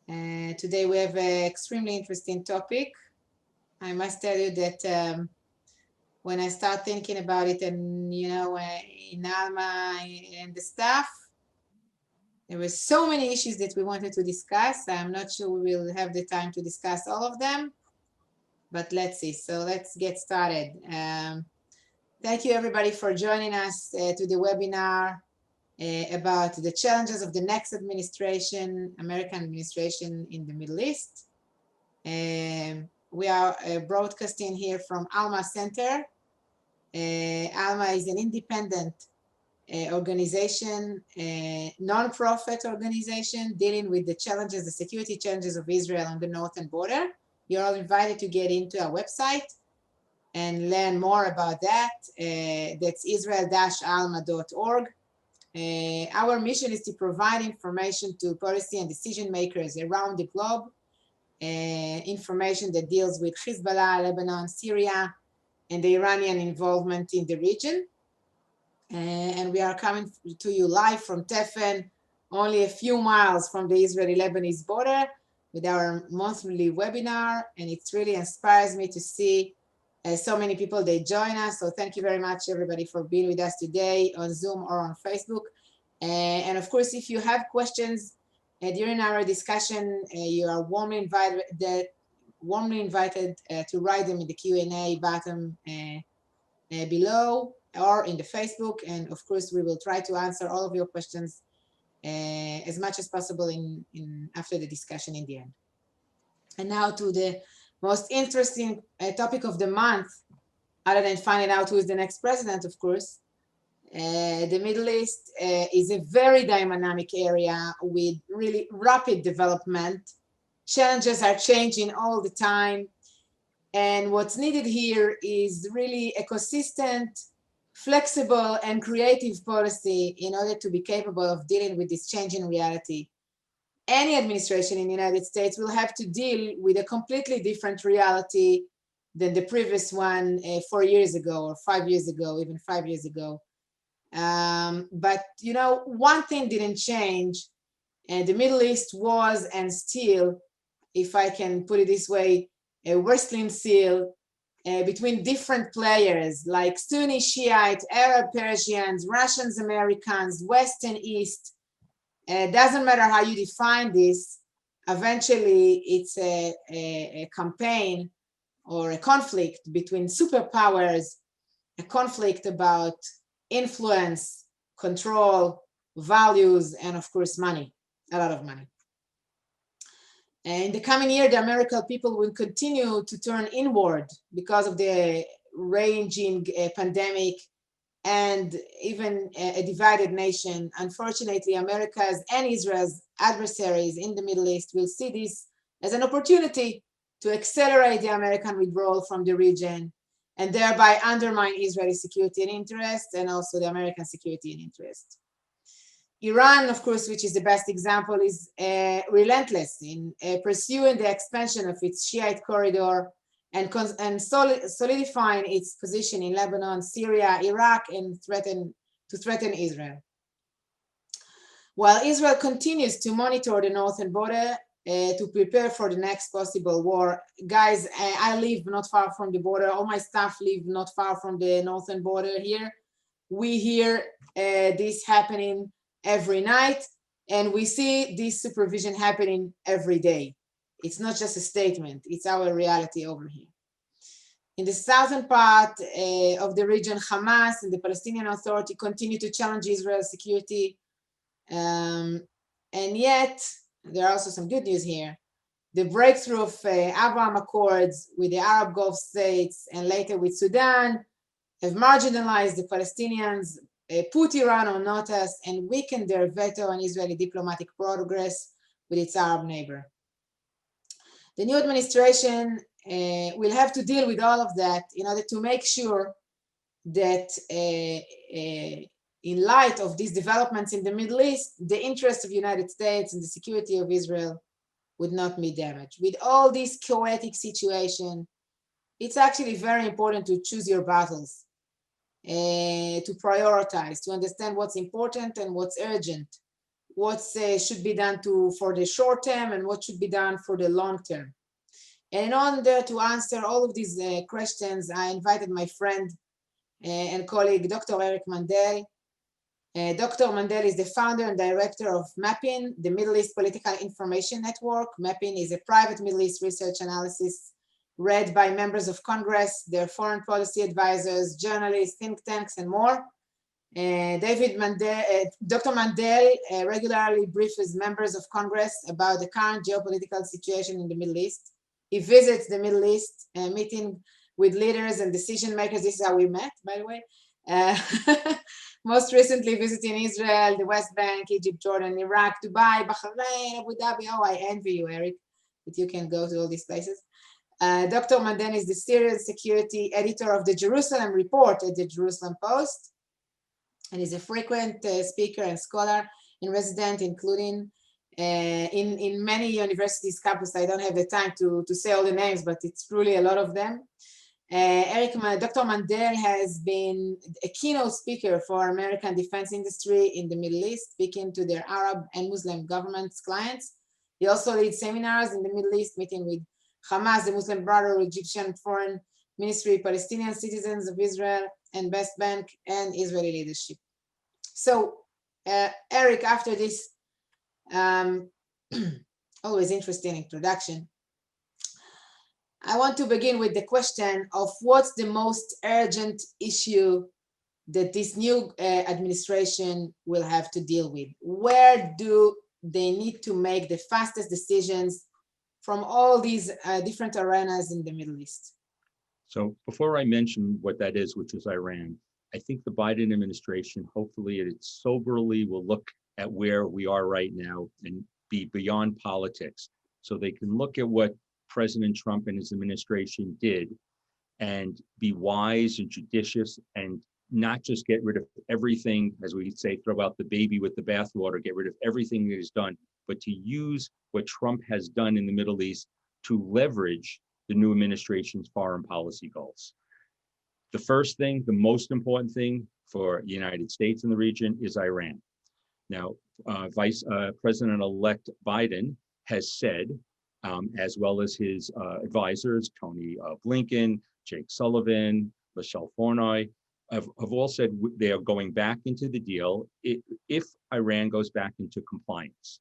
Today we have an extremely interesting topic. I must tell you that when I start thinking about it and, in ALMA and the staff, there were so many issues that we wanted to discuss. I'm not sure we will have the time to discuss all of them, but let's see. So let's get started. Thank you everybody for joining us to the webinar about the challenges of the next administration, American administration in the Middle East. We are broadcasting here from ALMA Center. ALMA is an independent organization, non-profit organization dealing with the challenges, the security challenges of Israel on the northern border. You're all invited to get into our website and learn more about that. That's israel-alma.org. Our mission is to provide information to policy and decision makers around the globe, information that deals with Hezbollah, Lebanon, Syria, and the Iranian involvement in the region. And we are coming to you live from Tefen, only a few miles from the Israeli-Lebanese border, with our monthly webinar. And it really inspires me to see so many people, they join us. So thank you very much, everybody, for being with us today on Zoom or on Facebook. And of course, if you have questions during our discussion, you are warmly invited to write them in the Q&A button below or in the Facebook. And of course, we will try to answer all of your questions as much as possible after the discussion in the end. And now to the most interesting topic of the month, other than finding out who is the next president, of course. The Middle East is a very dynamic area with really rapid development. Challenges are changing all the time. And what's needed here is really a consistent, flexible, and creative policy in order to be capable of dealing with this changing reality. Any administration in the United States will have to deal with a completely different reality than the previous one 4 years ago or 5 years ago, even 5 years ago. But, one thing didn't change. And the Middle East was and still, if I can put it this way, a wrestling seal between different players like Sunni, Shiite, Arab, Persians, Russians, Americans, West and East. Doesn't matter how you define this, eventually it's a campaign or a conflict between superpowers, a conflict about influence, control, values, and of course money, a lot of money. In the coming year, the American people will continue to turn inward because of the raging pandemic and even a divided nation. Unfortunately, America's and Israel's adversaries in the Middle East will see this as an opportunity to accelerate the American withdrawal from the region and thereby undermine Israeli security and interest and also the American security and interest. Iran, of course, which is the best example, is relentless in pursuing the expansion of its Shiite corridor and solidifying its position in Lebanon, Syria, Iraq, and to threaten Israel. While Israel continues to monitor the northern border to prepare for the next possible war. Guys, I live not far from the border. All my staff live not far from the northern border here. We hear this happening every night, and we see this supervision happening every day. It's not just a statement, it's our reality over here. In the southern part of the region, Hamas and the Palestinian Authority continue to challenge Israel's security. And yet, there are also some good news here. The breakthrough of Abraham Accords with the Arab Gulf states and later with Sudan have marginalized the Palestinians, put Iran on notice, and weakened their veto on Israeli diplomatic progress with its Arab neighbor. The new administration will have to deal with all of that in order to make sure that in light of these developments in the Middle East, the interests of the United States and the security of Israel would not be damaged. With all this chaotic situation, it's actually very important to choose your battles, to prioritize, to understand what's important and what's urgent. what should be done for the short term and what should be done for the long term. And in order to answer all of these questions, I invited my friend and colleague, Dr. Eric Mandel. Dr. Mandel is the founder and director of MEPIN, the Middle East Political Information Network. MEPIN is a private Middle East research analysis read by members of Congress, their foreign policy advisors, journalists, think tanks, and more. Dr. Mandel regularly briefs members of Congress about the current geopolitical situation in the Middle East. He visits the Middle East, meeting with leaders and decision makers. This is how we met, by the way. Most recently visiting Israel, the West Bank, Egypt, Jordan, Iraq, Dubai, Bahrain, Abu Dhabi. Oh, I envy you, Eric, that you can go to all these places. Dr. Mandel is the Syrian security editor of the Jerusalem Report at the Jerusalem Post, and is a frequent speaker and scholar in resident, including in many universities campus. I don't have the time to say all the names, but it's truly a lot of them. Dr. Mandel has been a keynote speaker for American defense industry in the Middle East, speaking to their Arab and Muslim governments clients. He also leads seminars in the Middle East, meeting with Hamas, the Muslim Brotherhood, Egyptian Foreign Ministry, Palestinian citizens of Israel and West Bank, and Israeli leadership. So, Eric, after this always interesting introduction, I want to begin with the question of what's the most urgent issue that this new administration will have to deal with? Where do they need to make the fastest decisions from all these different arenas in the Middle East? So before I mention what that is, which is Iran, I think the Biden administration, hopefully it soberly will look at where we are right now and be beyond politics. So they can look at what President Trump and his administration did and be wise and judicious and not just get rid of everything, as we say, throw out the baby with the bathwater, get rid of everything that is done, but to use what Trump has done in the Middle East to leverage the new administration's foreign policy goals. The first thing, the most important thing for the United States in the region is Iran. Now, Vice President-elect Biden has said, as well as his advisors, Tony Blinken, Jake Sullivan, Michelle Fournoy, have all said they are going back into the deal if Iran goes back into compliance.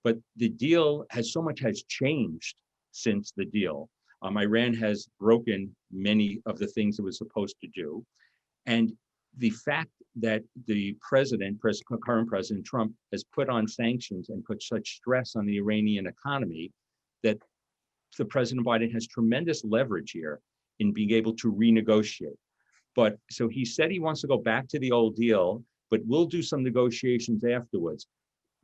But the deal so much has changed since the deal. Iran has broken many of the things it was supposed to do. And the fact that the current President Trump has put on sanctions and put such stress on the Iranian economy that the President Biden has tremendous leverage here in being able to renegotiate. But so he said he wants to go back to the old deal, but we'll do some negotiations afterwards.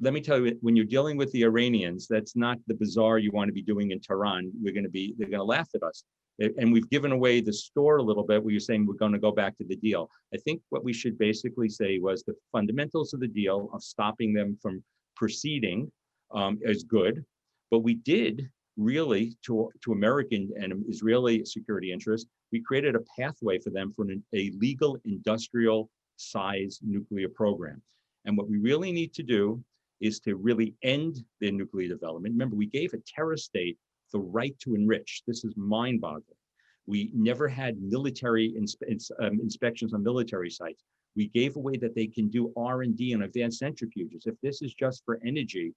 Let me tell you, when you're dealing with the Iranians, that's not the bazaar you want to be doing in Tehran. They're going to laugh at us. And we've given away the store a little bit where you're saying we're going to go back to the deal. I think what we should basically say was the fundamentals of the deal of stopping them from proceeding is good. But we did really, to American and Israeli security interests, we created a pathway for them for a legal industrial size nuclear program. And what we really need to do is to really end their nuclear development. Remember, we gave a terror state the right to enrich. This is mind-boggling. We never had military inspections on military sites. We gave away that they can do R&D and advanced centrifuges. If this is just for energy,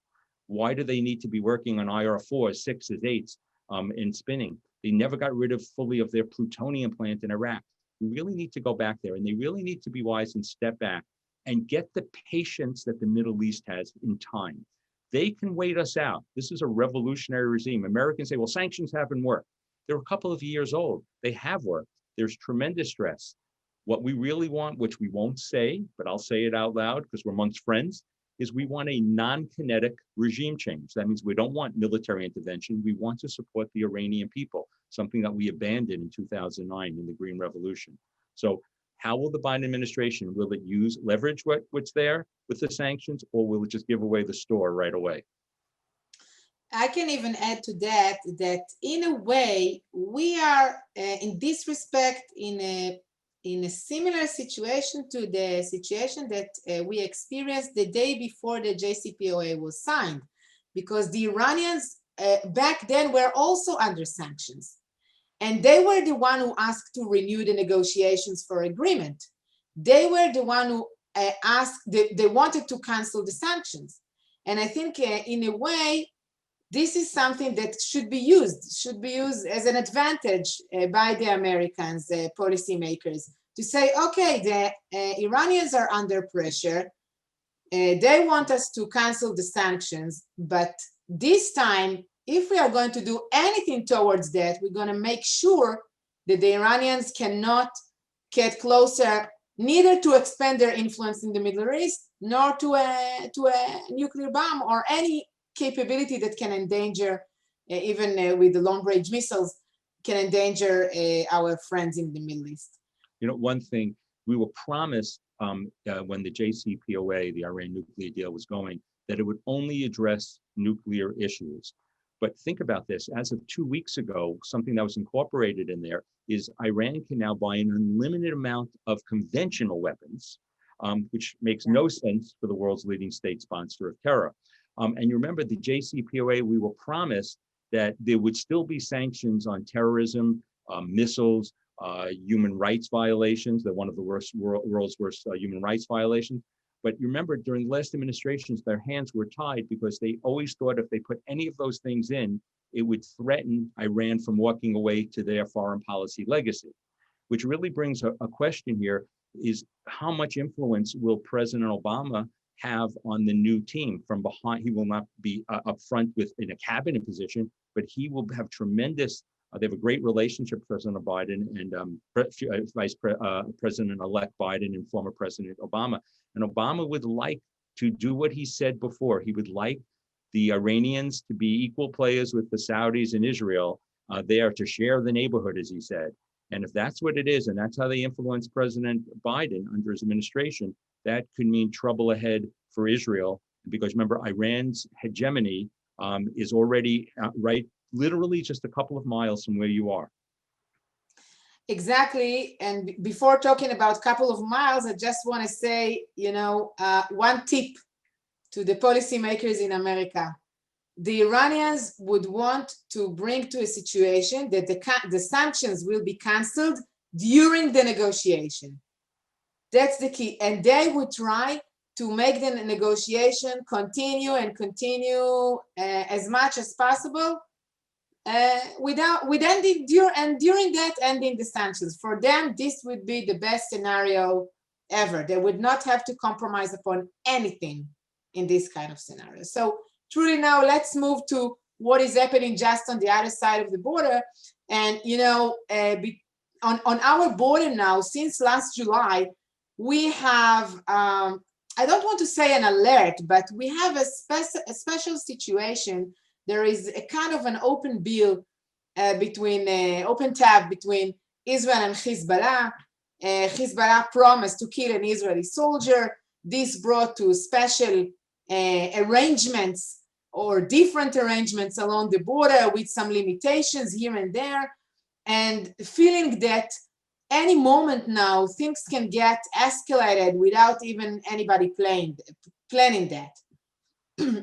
why do they need to be working on IR-4s, 6s, 8s in spinning? They never got rid of fully of their plutonium plant in Iraq. We really need to go back there, and they really need to be wise and step back and get the patience that the Middle East has in time. They can wait us out. This is a revolutionary regime. Americans say, well, sanctions haven't worked. They're a couple of years old. They have worked. There's tremendous stress. What we really want, which we won't say, but I'll say it out loud because we're amongst friends, is we want a non-kinetic regime change. That means we don't want military intervention. We want to support the Iranian people, something that we abandoned in 2009 in the Green Revolution. So how will the Biden administration, will it leverage what's there with the sanctions, or will it just give away the store right away? I can even add to that, that in a way, we are, in this respect, in in a similar situation to the situation that we experienced the day before the JCPOA was signed, because the Iranians back then were also under sanctions. And they were the one who asked to renew the negotiations for agreement. They were the one who asked, they wanted to cancel the sanctions. And I think in a way, this is something that should be used as an advantage by the Americans, policymakers, to say, okay, the Iranians are under pressure. They want us to cancel the sanctions, but this time, if we are going to do anything towards that, we're going to make sure that the Iranians cannot get closer, neither to expand their influence in the Middle East, nor to a nuclear bomb or any capability that can endanger, even with the long-range missiles, can endanger our friends in the Middle East. You know, one thing we were promised when the JCPOA, the Iran nuclear deal, was going, that it would only address nuclear issues. But think about this, as of 2 weeks ago, something that was incorporated in there is Iran can now buy an unlimited amount of conventional weapons, which makes no sense for the world's leading state sponsor of terror. And you remember the JCPOA, we were promised that there would still be sanctions on terrorism, missiles, human rights violations. They're one of the world's worst human rights violations. But you remember during the last administrations, their hands were tied because they always thought if they put any of those things in, it would threaten Iran from walking away to their foreign policy legacy, which really brings a question here is how much influence will President Obama have on the new team from behind? He will not be up front in a cabinet position, but he will have tremendous, they have a great relationship, President Biden and President-elect Biden and former President Obama. And Obama would like to do what he said before. He would like the Iranians to be equal players with the Saudis and Israel. They are to share the neighborhood, as he said. And if that's what it is, and that's how they influence President Biden under his administration, that could mean trouble ahead for Israel. Because remember, Iran's hegemony is already literally just a couple of miles from where you are. Exactly. And before talking about a couple of miles, I just want to say, one tip to the policymakers in America. The Iranians would want to bring to a situation that the sanctions will be canceled during the negotiation. That's the key. And they would try to make the negotiation continue as much as possible during that ending the sanctions. For them, this would be the best scenario ever. They would not have to compromise upon anything in this kind of scenario. So truly now let's move to what is happening just on the other side of the border. And, on our border now, since last July, we have, I don't want to say an alert, but we have a special situation. There is a kind of an open bill open tab between Israel and Hezbollah. Hezbollah promised to kill an Israeli soldier. This brought to special arrangements or different arrangements along the border with some limitations here and there, and feeling that any moment now things can get escalated without even anybody planning that.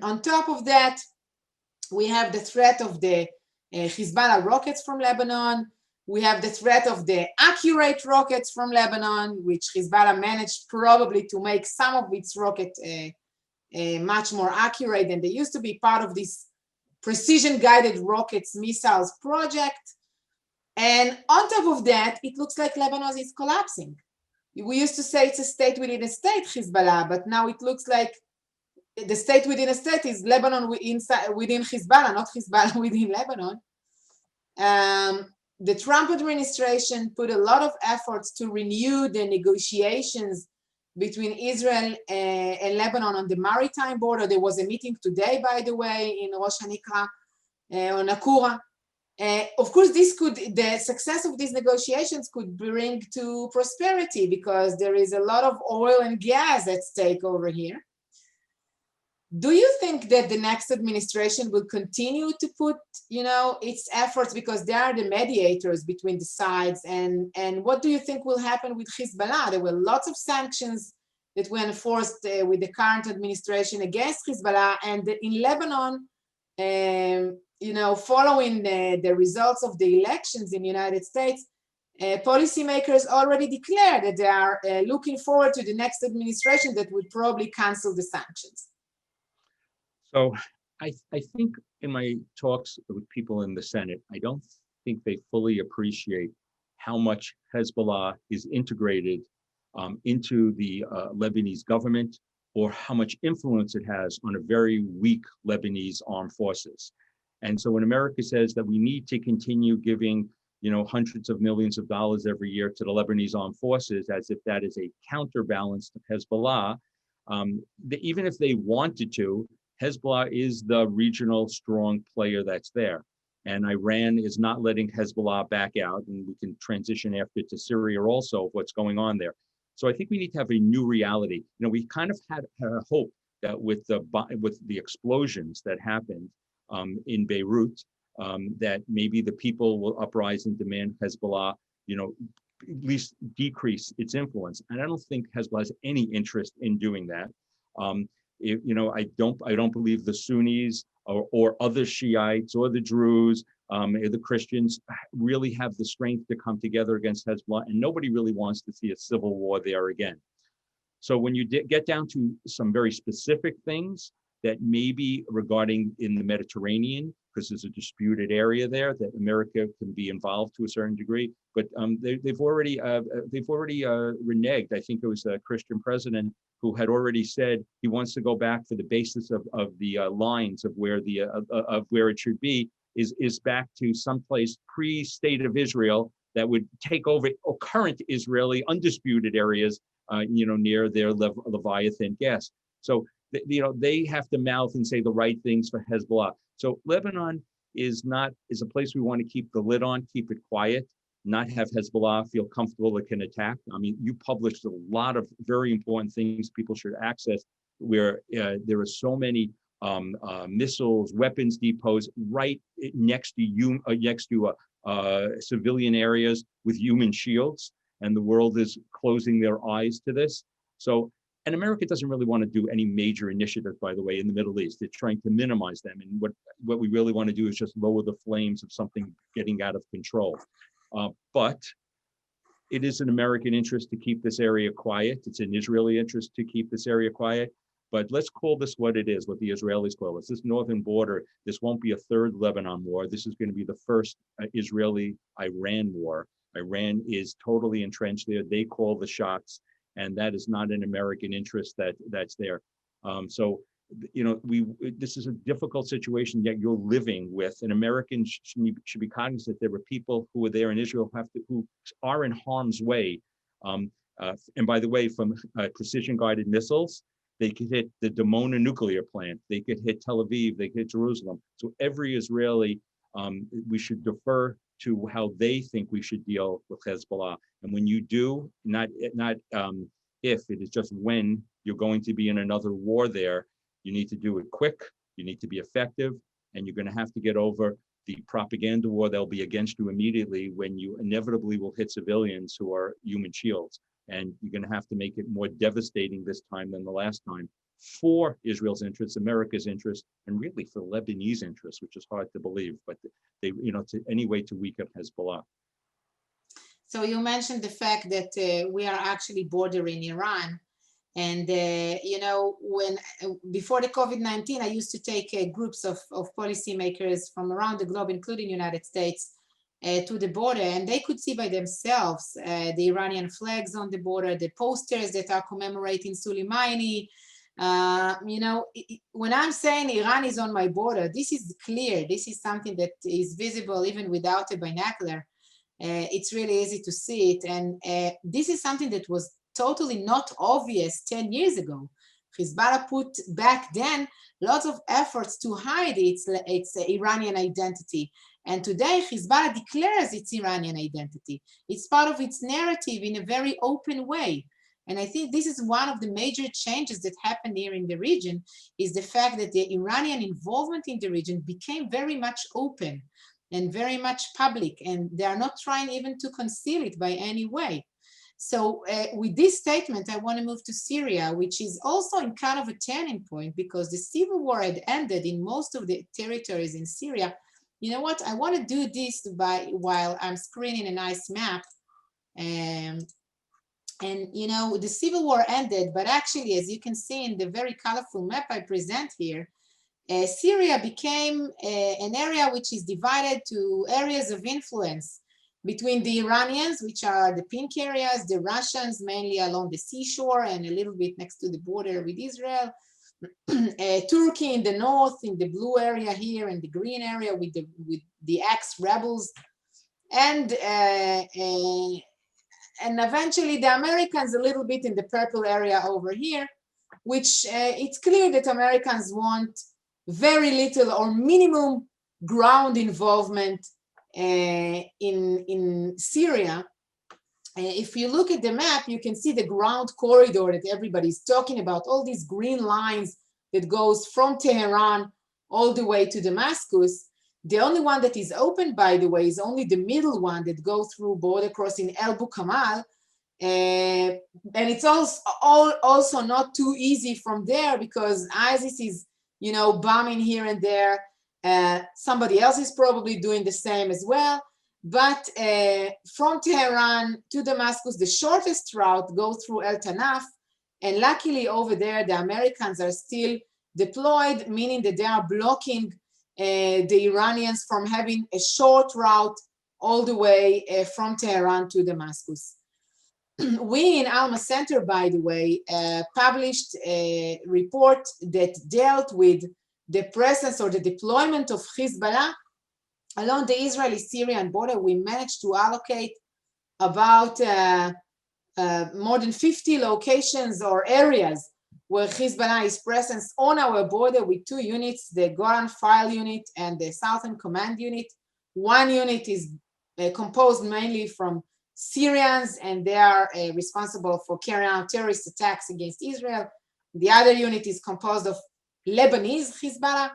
On top of that, we have the threat of the Hezbollah rockets from Lebanon. We have the threat of the accurate rockets from Lebanon, which Hezbollah managed probably to make some of its rockets much more accurate than they used to be, part of this precision-guided rockets missiles project. And on top of that, it looks like Lebanon is collapsing. We used to say it's a state within a state, Hezbollah, but now it looks like the state within a state is Lebanon within Hezbollah, not Hezbollah within Lebanon. The Trump administration put a lot of efforts to renew the negotiations between Israel and Lebanon on the maritime border. There was a meeting today, by the way, in Rosh Hanikra, on Akura. Of course, the success of these negotiations could bring to prosperity because there is a lot of oil and gas at stake over here. Do you think that the next administration will continue to put, its efforts, because they are the mediators between the sides? And what do you think will happen with Hezbollah? There were lots of sanctions that were enforced with the current administration against Hezbollah, and in Lebanon, following the results of the elections in the United States, policymakers already declared that they are looking forward to the next administration that would probably cancel the sanctions. So I think in my talks with people in the Senate, I don't think they fully appreciate how much Hezbollah is integrated into the Lebanese government, or how much influence it has on a very weak Lebanese armed forces. And so when America says that we need to continue giving, hundreds of millions of dollars every year to the Lebanese armed forces, as if that is a counterbalance to Hezbollah, even if they wanted to, Hezbollah is the regional strong player that's there. And Iran is not letting Hezbollah back out, and we can transition after to Syria also, what's going on there. So I think we need to have a new reality. We kind of had a hope that with the explosions that happened in Beirut, that maybe the people will uprise and demand Hezbollah, at least decrease its influence. And I don't think Hezbollah has any interest in doing that. I don't believe the Sunnis or other Shiites or the Druze, the Christians really have the strength to come together against Hezbollah, and nobody really wants to see a civil war there again. So when you get down to some very specific things that maybe regarding in the Mediterranean, because there's a disputed area there that America can be involved to a certain degree, but they've already reneged. I think it was a Christian president who had already said he wants to go back for the basis of the lines of where it should be is back to someplace pre-state of Israel that would take over current Israeli undisputed areas, near their Leviathan gas. So they have to mouth and say the right things for Hezbollah. So Lebanon is a place we want to keep the lid on, keep it quiet, not have Hezbollah feel comfortable it can attack. I mean, you published a lot of very important things people should access, where there are so many missiles, weapons depots right next to civilian areas with human shields, and the world is closing their eyes to this. So, and America doesn't really want to do any major initiative, by the way, in the Middle East. They're trying to minimize them, and what we really want to do is just lower the flames of something getting out of control. But it is an American interest to keep this area quiet. It's an Israeli interest to keep this area quiet. But let's call this what it is, what the Israelis call it. This northern border, this won't be a third Lebanon war. This is going to be the first Israeli-Iran war. Iran is totally entrenched there. They call the shots, and that is not an American interest that's there. This is a difficult situation that you're living with, and Americans should be cognizant there were people who were there in Israel who are in harm's way. And by the way, from precision-guided missiles, they could hit the Dimona nuclear plant. They could hit Tel Aviv. They could hit Jerusalem. So every Israeli, we should defer to how they think we should deal with Hezbollah. And when you do, not if, it is just when you're going to be in another war there, you need to do it quick, you need to be effective, and you're going to have to get over the propaganda war that'll be against you immediately when you inevitably will hit civilians who are human shields. And you're going to have to make it more devastating this time than the last time for Israel's interests, America's interests, and really for Lebanese interests, which is hard to believe, but to any way to weaken Hezbollah. So you mentioned the fact that we are actually bordering Iran. And, before the COVID-19, I used to take groups of policymakers from around the globe, including the United States, to the border, and they could see by themselves the Iranian flags on the border, the posters that are commemorating Soleimani. When I'm saying Iran is on my border, this is clear. This is something that is visible even without a binocular. It's really easy to see it. And this is something that was totally not obvious 10 years ago. Hezbollah put back then lots of efforts to hide its Iranian identity. And today, Hezbollah declares its Iranian identity. It's part of its narrative in a very open way. And I think this is one of the major changes that happened here in the region, is the fact that the Iranian involvement in the region became very much open and very much public, and they are not trying even to conceal it by any way. So with this statement, I want to move to Syria, which is also in kind of a turning point, because the civil war had ended in most of the territories in Syria. You know what? I want to do this while I'm screening a nice map. And you know, the civil war ended, but actually, as you can see in the very colorful map I present here, Syria became an area which is divided to areas of influence between the Iranians, which are the pink areas, the Russians, mainly along the seashore and a little bit next to the border with Israel, Turkey in the north, in the blue area here, and the green area with the ex-rebels, and eventually the Americans a little bit in the purple area over here, which it's clear that Americans want very little or minimum ground involvement in Syria. If you look at the map, you can see the ground corridor that everybody's talking about, all these green lines that goes from Tehran all the way to Damascus. The only one that is open, by the way, is only the middle one that goes through border crossing El Bukamal. And it's also not too easy from there, because ISIS is, you know, bombing here and there. Somebody else is probably doing the same as well. But from Tehran to Damascus, the shortest route goes through El Tanaf. And luckily over there, the Americans are still deployed, meaning that they are blocking the Iranians from having a short route all the way from Tehran to Damascus. We in ALMA Center, by the way, published a report that dealt with the presence or the deployment of Hezbollah along the Israeli-Syrian border. We managed to allocate about more than 50 locations or areas where Hezbollah is present on our border, with two units, the Golan File Unit and the Southern Command Unit. One unit is composed mainly from Syrians, and they are responsible for carrying out terrorist attacks against Israel. The other unit is composed of Lebanese Hezbollah,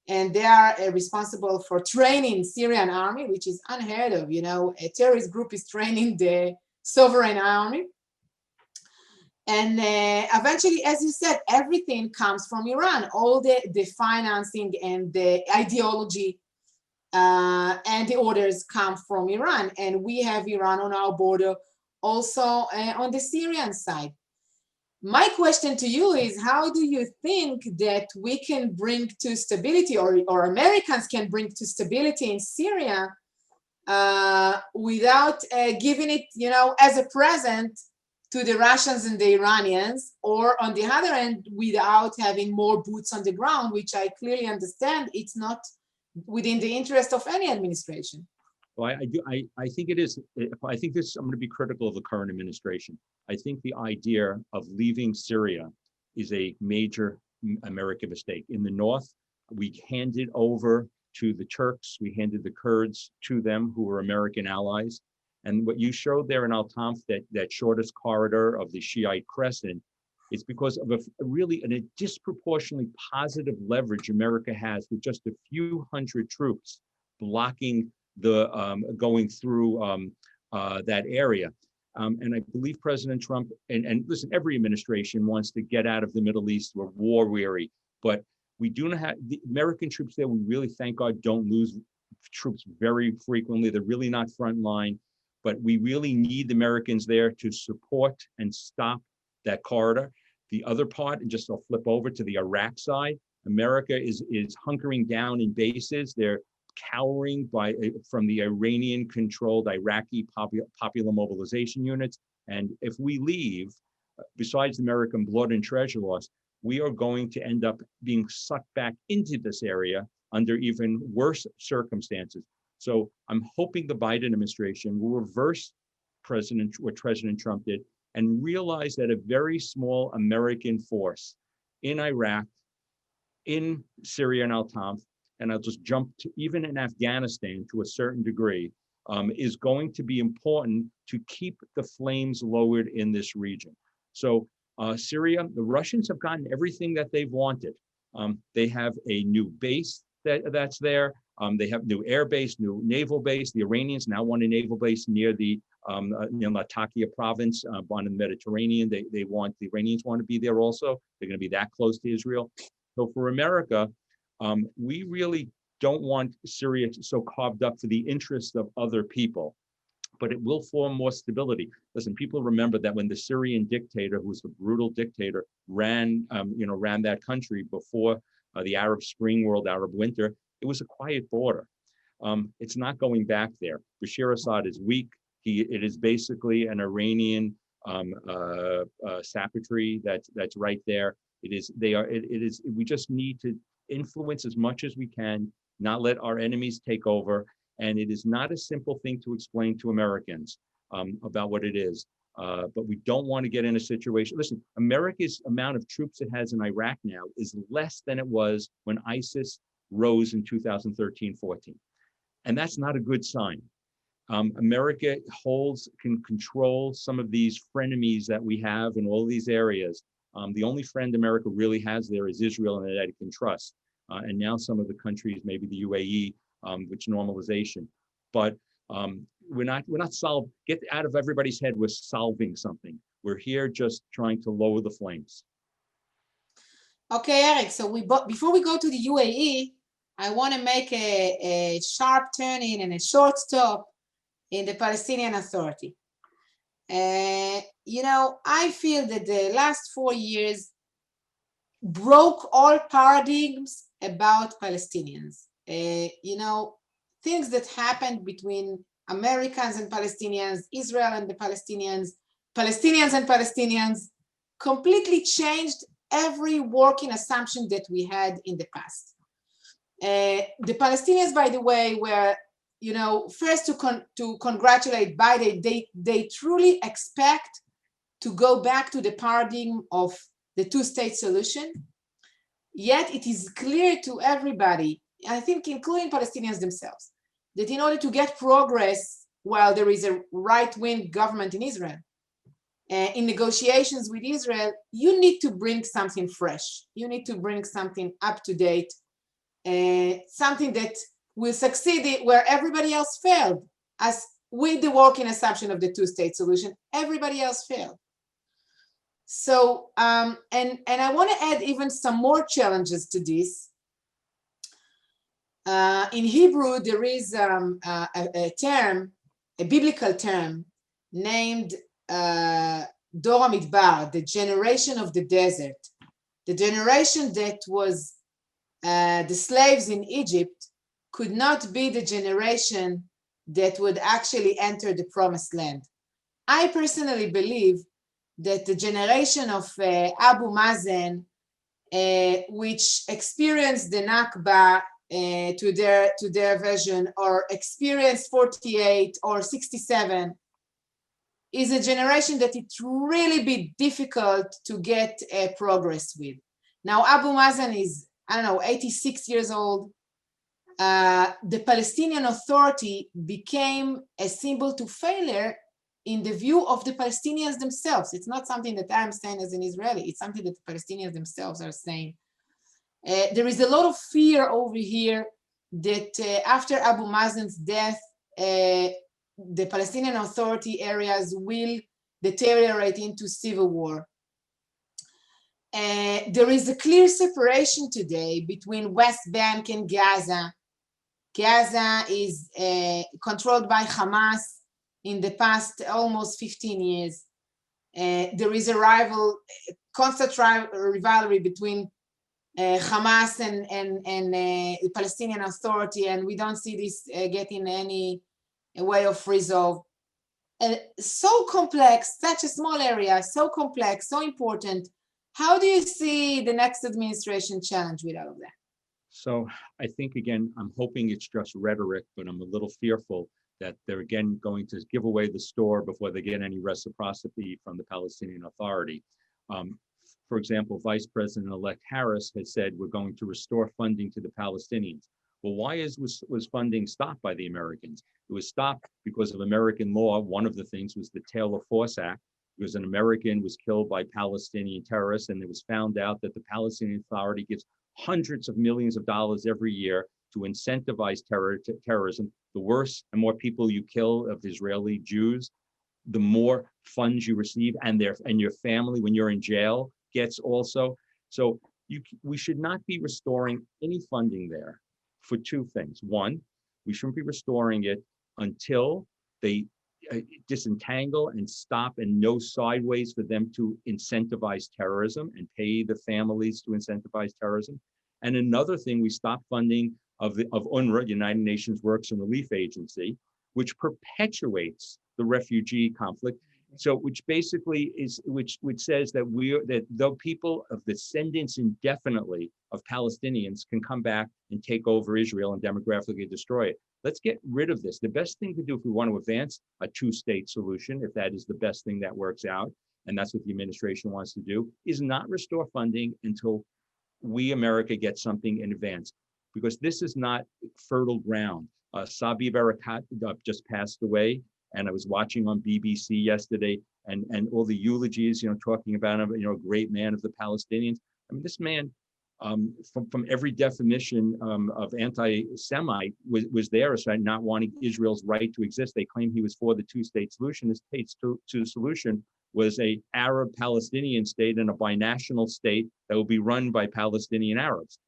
and they are responsible for training Syrian army, which is unheard of. You know, a terrorist group is training the sovereign army. And eventually, as you said, everything comes from Iran. All the financing and the ideology and the orders come from Iran. And we have Iran on our border also on the Syrian side. My question to you is, how do you think that we can bring to stability, or Americans can bring to stability in Syria without giving it, you know, as a present to the Russians and the Iranians, or on the other end, without having more boots on the ground, which I clearly understand it's not within the interest of any administration? Well, I think it is. I think this, I'm going to be critical of the current administration. I think the idea of leaving Syria is a major American mistake. In the north, we handed over to the Turks, we handed the Kurds to them, who were American allies. And what you showed there in Al-Tanf, that shortest corridor of the Shiite crescent, is because of a disproportionately positive leverage America has with just a few hundred troops blocking the going through that area. And I believe President Trump, and listen, every administration wants to get out of the Middle East. We're war weary, but we do not have the American troops there. We really, thank God, don't lose troops very frequently. They're really not front line, but we really need the Americans there to support and stop that corridor. The other part, and just I'll flip over to the Iraq side, America is hunkering down in bases. They're cowering from the Iranian-controlled Iraqi popular mobilization units. And if we leave, besides American blood and treasure loss, we are going to end up being sucked back into this area under even worse circumstances. So I'm hoping the Biden administration will reverse what President Trump did and realize that a very small American force in Iraq, in Syria and Al-Tanf, and I'll just jump to even in Afghanistan to a certain degree, is going to be important to keep the flames lowered in this region. So Syria, the Russians have gotten everything that they've wanted. They have a new base that's there. They have new air base, new naval base. The Iranians now want a naval base near the Latakia province on the Mediterranean. The Iranians want to be there also. They're going to be that close to Israel. So for America, we really don't want Syria so carved up for the interests of other people, but it will form more stability. Listen, people remember that when the Syrian dictator, who was a brutal dictator, ran that country before the Arab Spring, World Arab Winter, it was a quiet border. It's not going back there. Bashar Assad is weak. It is basically an Iranian sapotry that's right there. We just need to influence as much as we can, not let our enemies take over. And it is not a simple thing to explain to Americans about what it is. But we don't want to get in a situation. Listen, America's amount of troops it has in Iraq now is less than it was when ISIS rose in 2013-14. And that's not a good sign. America can control some of these frenemies that we have in all these areas. The only friend America really has there is Israel, and that it can trust. And now some of the countries, maybe the UAE, which normalization, but we're not get out of everybody's head, we're solving something. We're here just trying to lower the flames. Okay, Eric, so before we go to the UAE, I want to make a sharp turn in and a short stop in the Palestinian Authority. I feel that the last 4 years broke all paradigms about Palestinians. Things that happened between Americans and Palestinians, Israel and the Palestinians, Palestinians and Palestinians, completely changed every working assumption that we had in the past. The Palestinians, by the way, were, first to congratulate Biden. They truly expect to go back to the paradigm of the two-state solution. Yet it is clear to everybody, I think including Palestinians themselves, that in order to get progress while there is a right-wing government in Israel, in negotiations with Israel, you need to bring something fresh. You need to bring something up-to-date, something that will succeed where everybody else failed. As with the working assumption of the two-state solution, everybody else failed. So, and I want to add even some more challenges to this. In Hebrew, there is a term, a biblical term, named Dor HaMidbar, the generation of the desert. The generation that was the slaves in Egypt could not be the generation that would actually enter the promised land. I personally believe that the generation of Abu Mazen, which experienced the Nakba to their version, or experienced 48 or 67, is a generation that it really be difficult to get progress with. Now, Abu Mazen is, 86 years old. The Palestinian Authority became a symbol to failure in the view of the Palestinians themselves. It's not something that I'm saying as an Israeli, it's something that the Palestinians themselves are saying. There is a lot of fear over here that after Abu Mazen's death, the Palestinian Authority areas will deteriorate into civil war. There is a clear separation today between West Bank and Gaza. Gaza is controlled by Hamas in the past almost 15 years. There is a constant rivalry between Hamas and the Palestinian Authority, and we don't see this getting any way of resolve. So complex, such a small area, so complex, so important. How do you see the next administration challenge with all of that? So I think, again, I'm hoping it's just rhetoric, but I'm a little fearful that they're again going to give away the store before they get any reciprocity from the Palestinian Authority. For example, Vice President-elect Harris has said we're going to restore funding to the Palestinians. Well, why was funding stopped by the Americans? It was stopped because of American law. One of the things was the Taylor Force Act, because an American was killed by Palestinian terrorists, and it was found out that the Palestinian Authority gives hundreds of millions of dollars every year to incentivize terrorism. The worse and more people you kill of Israeli Jews, the more funds you receive, and your family, when you're in jail, gets also. So we should not be restoring any funding there for two things. One, we shouldn't be restoring it until they disentangle and stop and no sideways for them to incentivize terrorism and pay the families to incentivize terrorism. And another thing, we stop funding of UNRWA, United Nations Works and Relief Agency, which perpetuates the refugee conflict. So, which basically is, which says that though people of descendants indefinitely of Palestinians can come back and take over Israel and demographically destroy it. Let's get rid of this. The best thing to do if we want to advance a two-state solution, if that is the best thing that works out, and that's what the administration wants to do, is not restore funding until we, America, get something in advance, because this is not fertile ground. Sabi Barakat just passed away, and I was watching on BBC yesterday, and all the eulogies, talking about him, a great man of the Palestinians. I mean, this man, from every definition of anti-Semite was there, aside not wanting Israel's right to exist. They claim he was for the two-state solution. The solution was a Arab-Palestinian state and a binational state that will be run by Palestinian Arabs.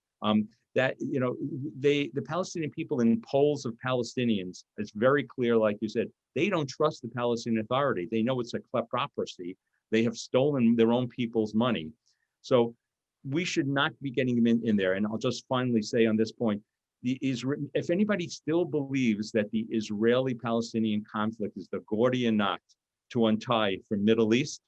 The Palestinian people, in polls of Palestinians, it's very clear, like you said, they don't trust the Palestinian Authority. They know it's a kleptocracy. They have stolen their own people's money. So we should not be getting them in there. And I'll just finally say on this point, if anybody still believes that the Israeli-Palestinian conflict is the Gordian knot to untie for Middle East,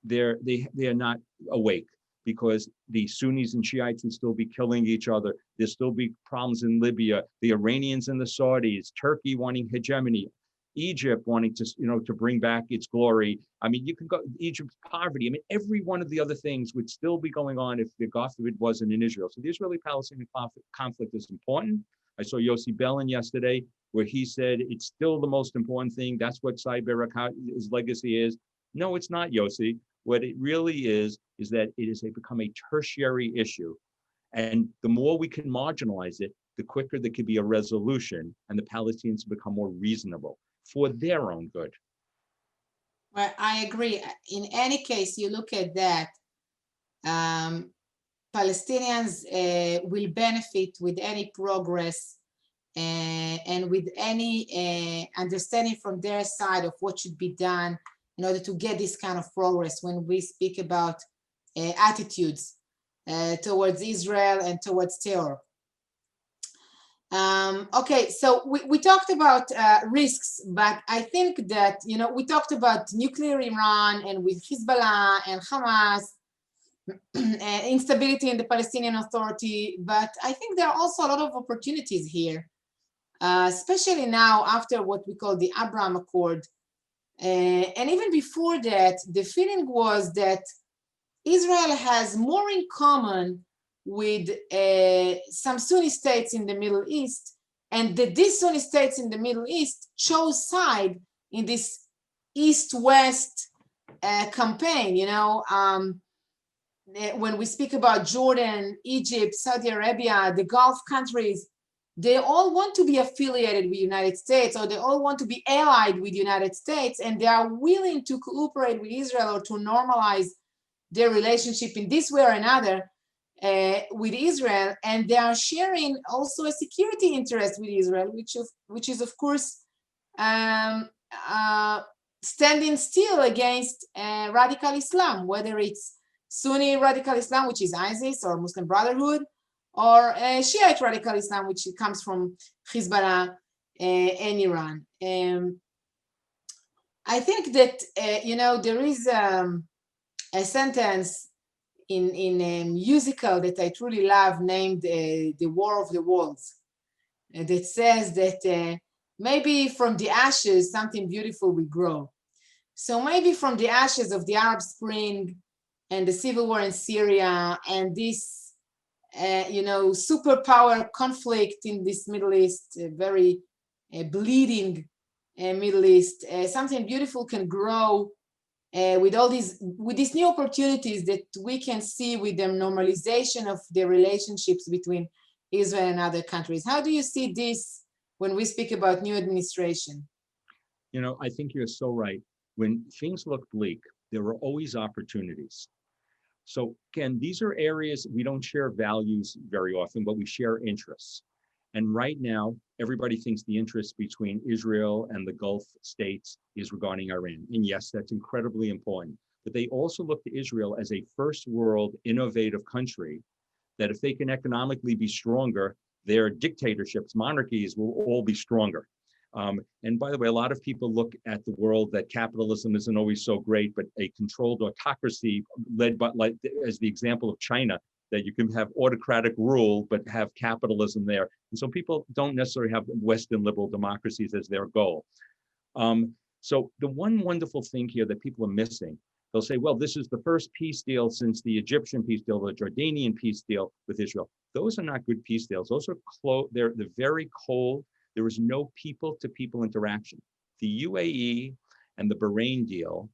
they are not awake, because the Sunnis and Shiites will still be killing each other. There'll still be problems in Libya, the Iranians and the Saudis, Turkey wanting hegemony, Egypt wanting to bring back its glory. I mean, you can go Egypt's poverty. I mean, every one of the other things would still be going on if the God forbid wasn't in Israel. So the Israeli-Palestinian conflict is important. I saw Yossi Bellin yesterday, where he said it's still the most important thing. That's what Saib Erekat, legacy is. No, it's not, Yossi. What it really is that it has become a tertiary issue. And the more we can marginalize it, the quicker there could be a resolution and the Palestinians become more reasonable for their own good. Well, I agree. In any case, you look at that, Palestinians will benefit with any progress and with any understanding from their side of what should be done in order to get this kind of progress when we speak about attitudes towards Israel and towards terror. Okay, so we talked about risks, but I think that, we talked about nuclear Iran and with Hezbollah and Hamas, and instability in the Palestinian Authority, but I think there are also a lot of opportunities here, especially now after what we call the Abraham Accord. And even before that, the feeling was that Israel has more in common with some Sunni states in the Middle East, and that these Sunni states in the Middle East chose side in this East-West campaign. When we speak about Jordan, Egypt, Saudi Arabia, the Gulf countries, they all want to be affiliated with the United States, or they all want to be allied with the United States, and they are willing to cooperate with Israel or to normalize their relationship in this way or another with Israel, and they are sharing also a security interest with Israel, which is of course standing still against radical Islam, whether it's Sunni radical Islam, which is ISIS or Muslim Brotherhood, or Shiite radical Islam, which comes from Hezbollah and Iran. I think that there is a sentence in a musical that I truly love named The War of the Worlds, that says that maybe from the ashes something beautiful will grow. So maybe from the ashes of the Arab Spring and the civil war in Syria and this superpower conflict in this Middle East, very bleeding Middle East, something beautiful can grow with all these new opportunities that we can see with the normalization of the relationships between Israel and other countries. How do you see this when we speak about new administration? You know, I think you're so right. When things look bleak, there are always opportunities. So again, these are areas we don't share values very often, but we share interests. And right now, everybody thinks the interest between Israel and the Gulf states is regarding Iran. And yes, that's incredibly important. But they also look to Israel as a first world innovative country that if they can economically be stronger, their dictatorships, monarchies will all be stronger. And by the way, a lot of people look at the world that capitalism isn't always so great, but a controlled autocracy led by, like as the example of China, that you can have autocratic rule, but have capitalism there. And so people don't necessarily have Western liberal democracies as their goal. So the one wonderful thing here that people are missing, they'll say, well, this is the first peace deal since the Egyptian peace deal, the Jordanian peace deal with Israel. Those are not good peace deals. Those are they're very cold. There is no people-to-people interaction. The UAE and the Bahrain deal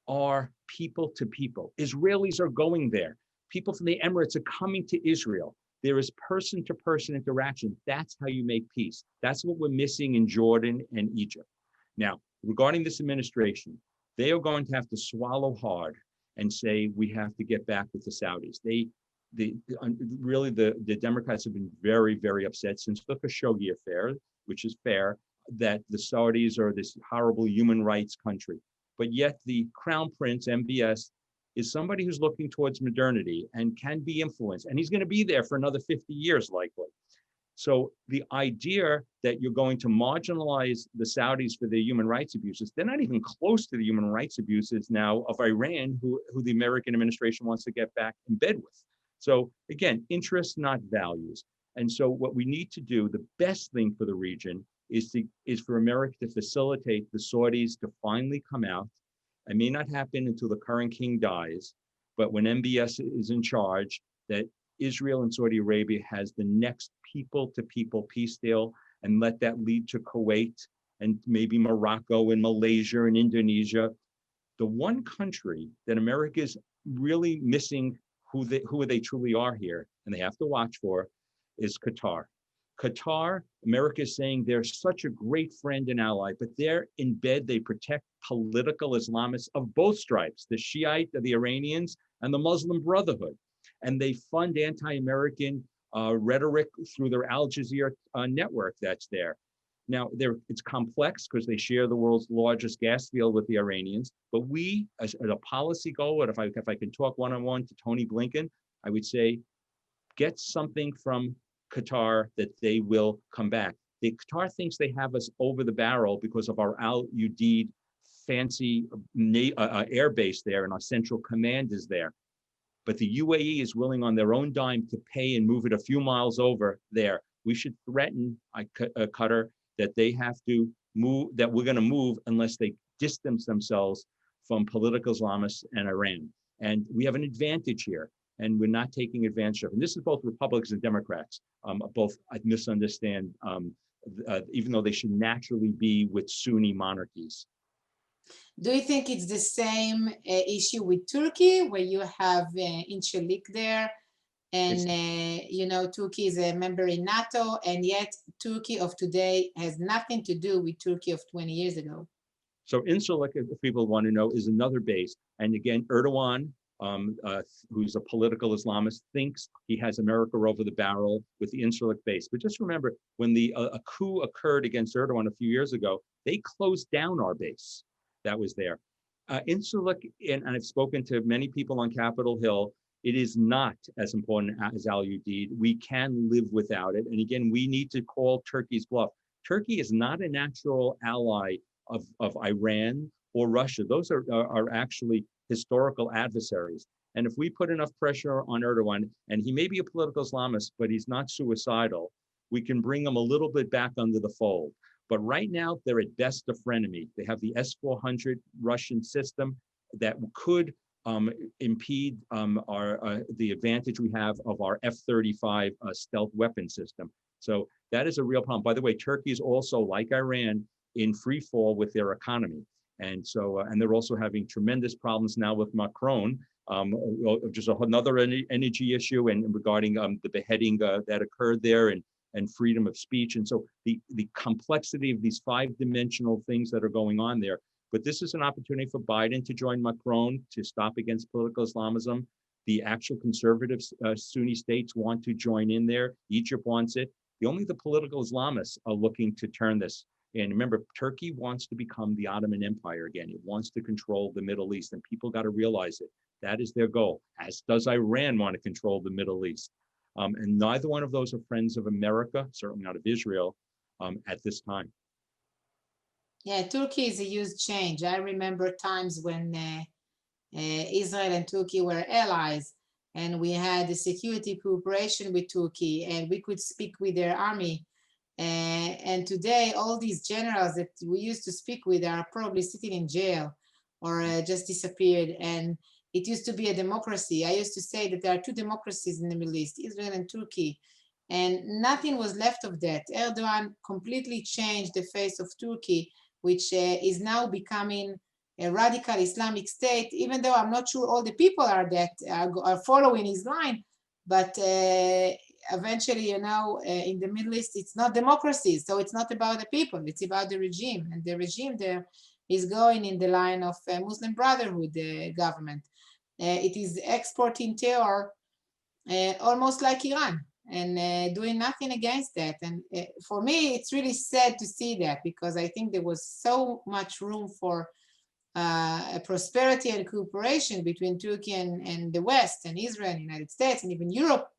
are people-to-people. Israelis are going there. People from the Emirates are coming to Israel. There is person-to-person interaction. That's how you make peace. That's what we're missing in Jordan and Egypt. Now, regarding this administration, they are going to have to swallow hard and say, we have to get back with the Saudis. Really, the Democrats have been very, very upset since the Khashoggi affair, which is fair, that the Saudis are this horrible human rights country. But yet the Crown Prince, MBS, is somebody who's looking towards modernity and can be influenced. And he's going to be there for another 50 years, likely. So the idea that you're going to marginalize the Saudis for their human rights abuses, they're not even close to the human rights abuses now of Iran, who the American administration wants to get back in bed with. So again, interests, not values. And so what we need to do, the best thing for the region is for America to facilitate the Saudis to finally come out. It may not happen until the current king dies, but when MBS is in charge, that Israel and Saudi Arabia has the next people-to-people peace deal, and let that lead to Kuwait and maybe Morocco and Malaysia and Indonesia. The one country that America is really missing who they truly are here, and they have to watch for, is Qatar. Qatar, America is saying they're such a great friend and ally, but they're in bed, they protect political Islamists of both stripes, the Shiite, the Iranians, and the Muslim Brotherhood. And they fund anti-American rhetoric through their Al Jazeera network that's there. Now, it's complex because they share the world's largest gas field with the Iranians, but we, as a policy goal, and if I can talk one-on-one to Tony Blinken, I would say, get something from Qatar that they will come back. Qatar thinks they have us over the barrel because of our Al Udeid fancy air base there, and our central command is there. But the UAE is willing on their own dime to pay and move it a few miles over there. We should threaten Qatar that they have to move, that we're going to move unless they distance themselves from political Islamists and Iran. And we have an advantage here, and we're not taking advantage of it. And this is both Republicans and Democrats. Both misunderstand, even though they should naturally be with Sunni monarchies. Do you think it's the same issue with Turkey, where you have Incirlik there, and Turkey is a member in NATO, and yet Turkey of today has nothing to do with Turkey of 20 years ago? So Incirlik, if people want to know, is another base. And again, Erdogan, who's a political Islamist, thinks he has America over the barrel with the Incirlik base. But just remember, when a coup occurred against Erdogan a few years ago, they closed down our base that was there. Incirlik, and I've spoken to many people on Capitol Hill, it is not as important as Al Udeid. We can live without it. And again, we need to call Turkey's bluff. Turkey is not a natural ally of Iran or Russia. Those are actually historical adversaries. And if we put enough pressure on Erdogan, and he may be a political Islamist, but he's not suicidal, we can bring him a little bit back under the fold. But right now, they're at best a frenemy. They have the S-400 Russian system that could impede the advantage we have of our F-35 stealth weapon system. So that is a real problem. By the way, Turkey is also, like Iran, in free fall with their economy. And so, and they're also having tremendous problems now with Macron, just another energy issue, and regarding the beheading that occurred there, and freedom of speech. And so the complexity of these 5-dimensional things that are going on there. But this is an opportunity for Biden to join Macron to stop against political Islamism. The actual conservative Sunni states want to join in there. Egypt wants it. Only the political Islamists are looking to turn this. And remember, Turkey wants to become the Ottoman Empire again. It wants to control the Middle East, and people got to realize it. That is their goal, as does Iran want to control the Middle East. And neither one of those are friends of America, certainly not of Israel, at this time. Yeah, Turkey is a huge change. I remember times when Israel and Turkey were allies, and we had a security cooperation with Turkey, and we could speak with their army. And today, all these generals that we used to speak with are probably sitting in jail or just disappeared. And it used to be a democracy. I used to say that there are 2 democracies in the Middle East, Israel and Turkey, and nothing was left of that. Erdogan completely changed the face of Turkey, which is now becoming a radical Islamic state, even though I'm not sure all the people are following his line. But eventually, in the Middle East, it's not democracy. So it's not about the people, it's about the regime. And the regime there is going in the line of Muslim Brotherhood government. It is exporting terror almost like Iran, and doing nothing against that. And for me, it's really sad to see that, because I think there was so much room for prosperity and cooperation between Turkey and the West, and Israel, and the United States, and even Europe.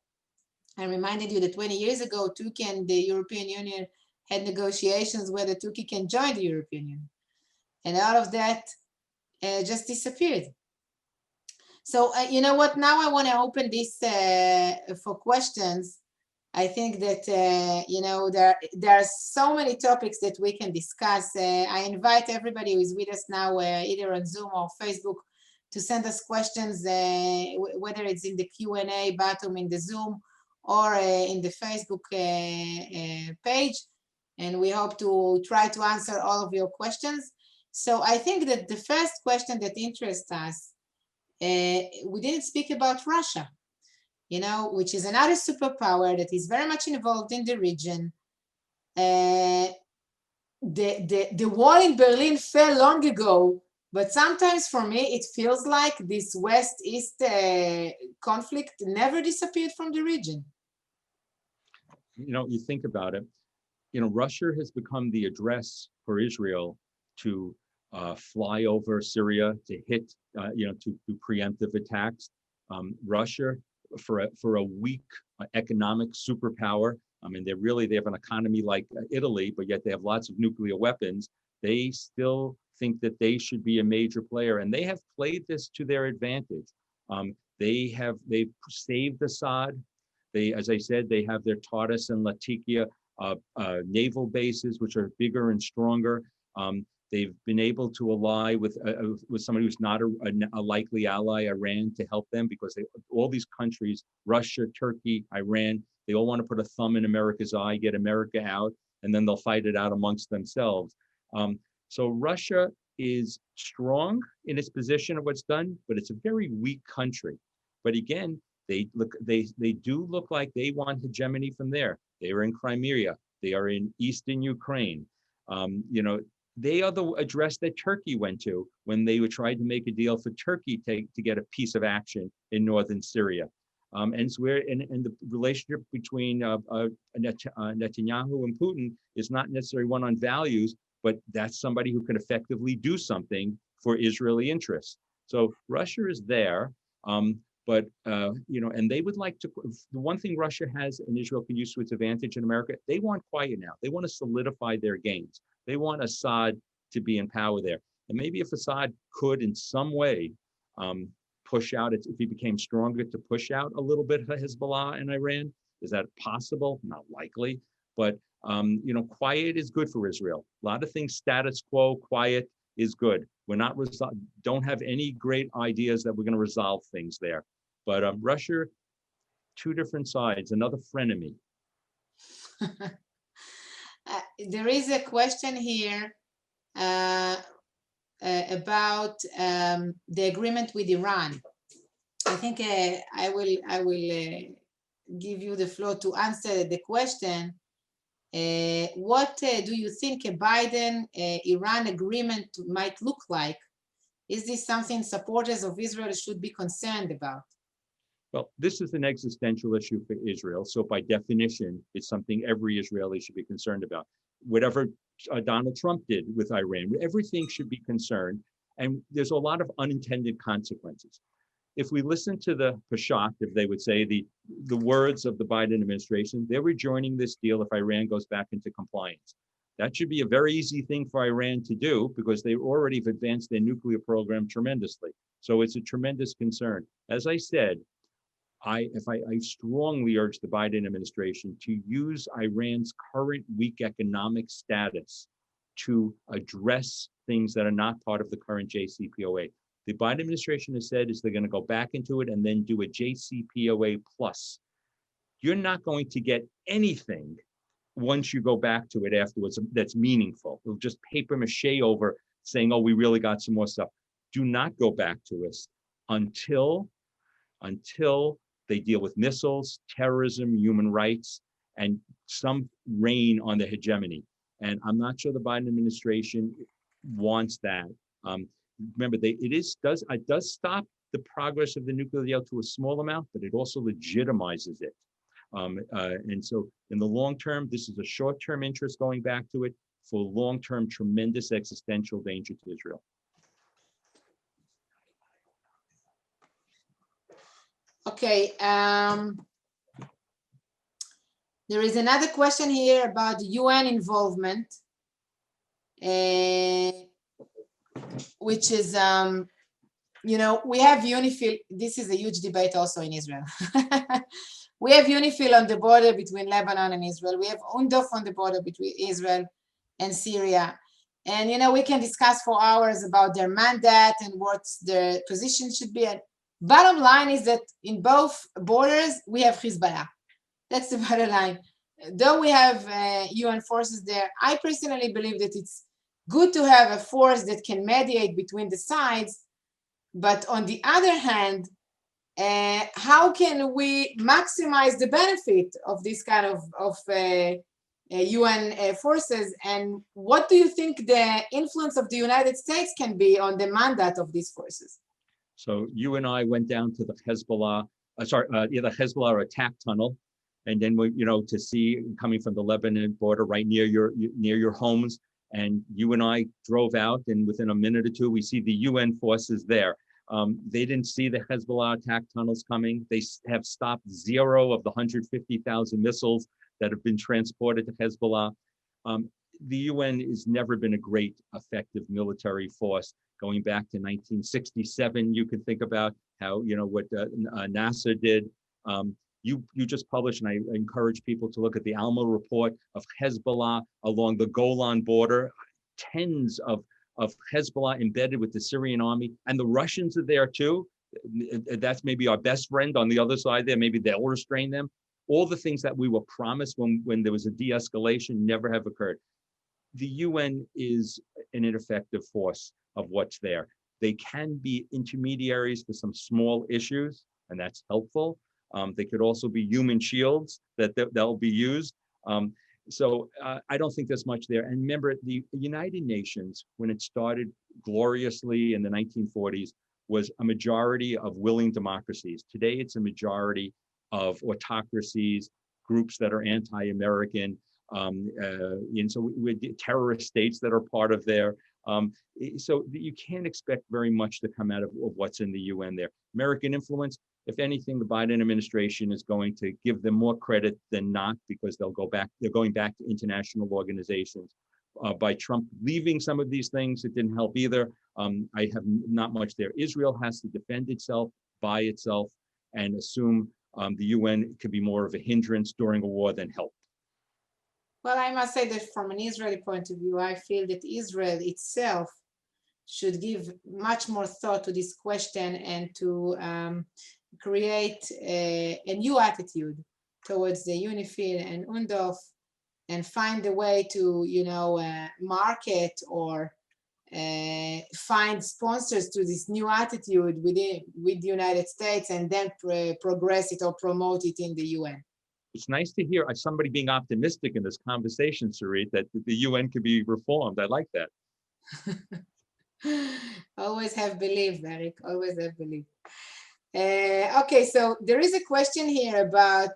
I reminded you that 20 years ago, Turkey and the European Union had negotiations whether Turkey can join the European Union. And all of that just disappeared. So, you know what, now I want to open this for questions. I think that, there are so many topics that we can discuss. I invite everybody who is with us now, either on Zoom or Facebook, to send us questions, whether it's in the Q&A button in the Zoom or in the Facebook page. And we hope to try to answer all of your questions. So I think that the first question that interests us, we didn't speak about Russia, which is another superpower that is very much involved in the region. The wall in Berlin fell long ago, but sometimes for me, it feels like this West-East conflict never disappeared from the region. You think about it, Russia has become the address for Israel to fly over Syria, to hit, to preemptive attacks. Russia, for a weak economic superpower, they have an economy like Italy, but yet they have lots of nuclear weapons. They still think that they should be a major player, and they have played this to their advantage. They've saved Assad. As I said, they have their Tartus and Latakia naval bases, which are bigger and stronger. They've been able to ally with somebody who's not a likely ally, Iran, to help them, because all these countries, Russia, Turkey, Iran, they all want to put a thumb in America's eye, get America out, and then they'll fight it out amongst themselves. So Russia is strong in its position of what's done, but it's a very weak country. But again, they do look like they want hegemony from there. They are in Crimea. They are in eastern Ukraine. They are the address that Turkey went to when they tried to make a deal for Turkey to get a piece of action in northern Syria. And so and the relationship between Netanyahu and Putin is not necessarily one on values, but that's somebody who can effectively do something for Israeli interests. So Russia is there, but and they would like to. The one thing Russia has and Israel can use to its advantage in America, they want quiet now. They want to solidify their gains. They want Assad to be in power there. And maybe if Assad could in some way push out, if he became stronger, to push out a little bit of Hezbollah and Iran, is that possible? Not likely. But, quiet is good for Israel. A lot of things, status quo, quiet is good. We're not, don't have any great ideas that we're going to resolve things there. But Russia, 2 different sides, another frenemy. There is a question here. about the agreement with Iran. I think I will give you the floor to answer the question. What do you think a Biden-Iran agreement might look like? Is this something supporters of Israel should be concerned about? Well, this is an existential issue for Israel. So by definition, it's something every Israeli should be concerned about. Whatever Donald Trump did with Iran, everything should be concerned. And there's a lot of unintended consequences. If we listen to the Peshat, if they would say the words of the Biden administration, they're rejoining this deal if Iran goes back into compliance. That should be a very easy thing for Iran to do because they already have advanced their nuclear program tremendously. So it's a tremendous concern. As I said, I strongly urge the Biden administration to use Iran's current weak economic status to address things that are not part of the current JCPOA. The Biden administration has said is they're going to go back into it and then do a JCPOA plus. You're not going to get anything once you go back to it afterwards that's meaningful. It'll just paper mache over saying, oh, we really got some more stuff. Do not go back to us until they deal with missiles, terrorism, human rights, and some reign on the hegemony. And I'm not sure the Biden administration wants that. Remember, it does stop the progress of the nuclear deal to a small amount, but it also legitimizes it. And so in the long term, this is a short-term interest going back to it. For long-term, tremendous existential danger to Israel. Okay, there is another question here about UN involvement, which is, you know, we have UNIFIL. This is a huge debate also in Israel. We have UNIFIL on the border between Lebanon and Israel. We have UNDOF on the border between Israel and Syria. And, you know, we can discuss for hours about their mandate and what their position should be. And bottom line is that in both borders, we have Hezbollah. That's the bottom line. Though we have UN forces there, I personally believe that it's good to have a force that can mediate between the sides. But on the other hand, how can we maximize the benefit of this kind of UN forces? And what do you think the influence of the United States can be on the mandate of these forces? So you and I went down to the Hezbollah, the Hezbollah attack tunnel, and then we, you know, to see coming from the Lebanon border right near your homes. And you and I drove out, and within a minute or two, we see the UN forces there. They didn't see the Hezbollah attack tunnels coming. They have stopped 0 of the 150,000 missiles that have been transported to Hezbollah. The UN has never been a great, effective military force. Going back to 1967, you can think about how, you know, what NASA did. You just published, and I encourage people to look at the ALMA report of Hezbollah along the Golan border. Tens of Hezbollah embedded with the Syrian army, and the Russians are there too. That's maybe our best friend on the other side there. Maybe they'll restrain them. All the things that we were promised when there was a de-escalation never have occurred. The UN is an ineffective force of what's there. They can be intermediaries for some small issues, and that's helpful. They could also be human shields that'll be used. So I don't think there's much there. And remember, the United Nations, when it started gloriously in the 1940s, was a majority of willing democracies. Today, it's a majority of autocracies, groups that are anti-American, and so with terrorist states that are part of there. So you can't expect very much to come out of what's in the UN there. American influence, if anything, the Biden administration is going to give them more credit than not, because they're going back to international organizations. By Trump leaving some of these things, it didn't help either. I have not much there. Israel has to defend itself by itself and assume the UN could be more of a hindrance during a war than help. Well, I must say that from an Israeli point of view, I feel that Israel itself should give much more thought to this question and to create a new attitude towards the UNIFIL and UNDOF, and find a way to, you know, market or find sponsors to this new attitude with the United States and then progress it or promote it in the UN. It's nice to hear somebody being optimistic in this conversation, Sarit, that the UN could be reformed. I like that. Always have belief, Eric, always have belief. Okay, so there is a question here about